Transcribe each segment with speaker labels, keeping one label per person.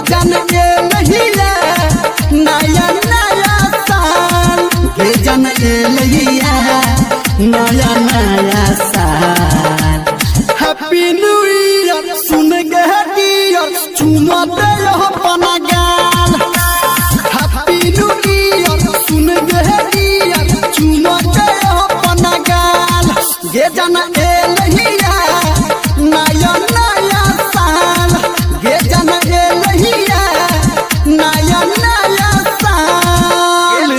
Speaker 1: जन ये नहीं है नया नया साल ये जन ये नहीं है नया नया साल। हैप्पी न्यू ईयर सुन के डियर चुमा दे अपना गाल। हैप्पी न्यू ईयर सुन के डियर चुमा दे अपना गाल ये जन ये नहीं है नया नया साल ये जन ये नहीं है नया नया साल।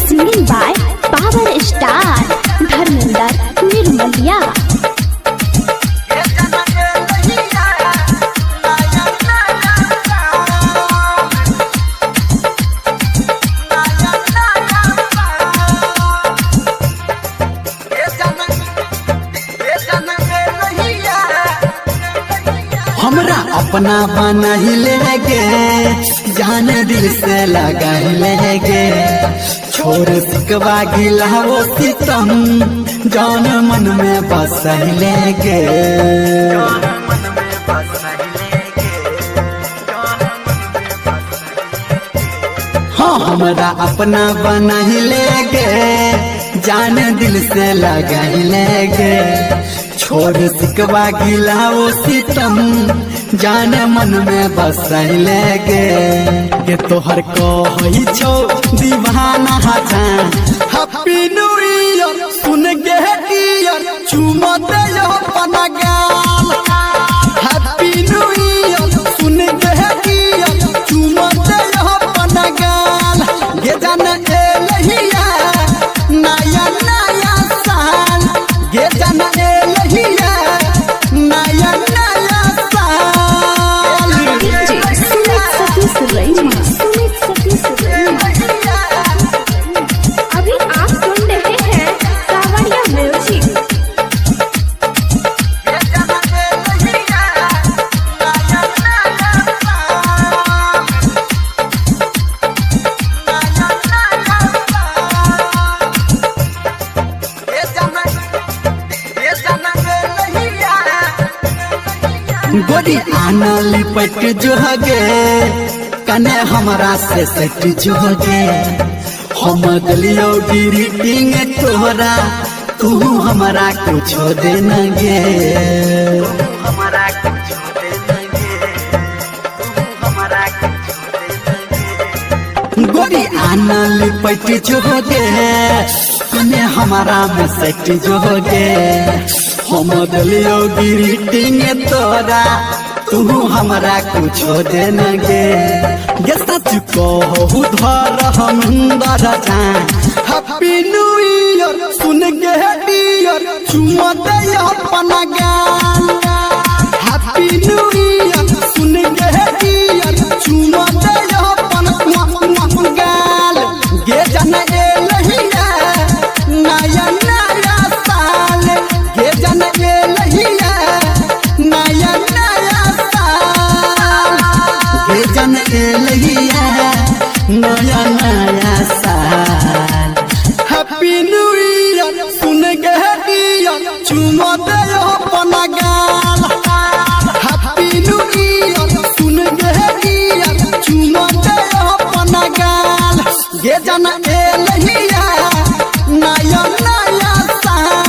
Speaker 2: Singing by Power Star Dharmender Nirmaliya।
Speaker 1: हमरा अपना बना ही लेगे जान दिल से लगा ही लेगे छोड़ सिकवा गिला वो सितम जान मन में बस ही लेगे। हाँ हमरा अपना बना ही लेगे जान दिल से लगा ही लेगे छोड़ सिकवा गिला वो सितम जान मन में बस लेगे ये तोहर को ही छो दीवाना जान। हैप्पी न्यू ईयर सुन के डियर चुमा दे अपना गाल। हैप्पी न्यू ईयर सुन के डियर चुमा दे अपना गाल ये जान ए नहीं है नया नया साल ये जान ए नहीं है नया नया साल।
Speaker 2: अभी आप सुन रहे हैं कावड़िया म्यूजिक।
Speaker 1: गोरी आना लिपट जो गे कने हमरा से सट जो गे हम गलियो ग्रीटिंग तोहरा तू हमरा कुछ देना गे। गोरी आना लिपट जो गे कने हमरा में सट जो गे हम गलियो ग्रीटिंग तोरा तू हमरा कुछ देना गे सच कहू धर हम जान। हैप्पी न्यू ईयर सुन के डियर चुमा दे अपना गाल। हैप्पी न्यू ईयर सुन के डियर चुमा दे अपना गाल ये जन ए नहीं है नया नया साल ये जन ए नहीं है नया नया साल ये जन ए नहीं है नया नया साल। हैप्पी न्यू ईयर सुन के डियर चुमा दे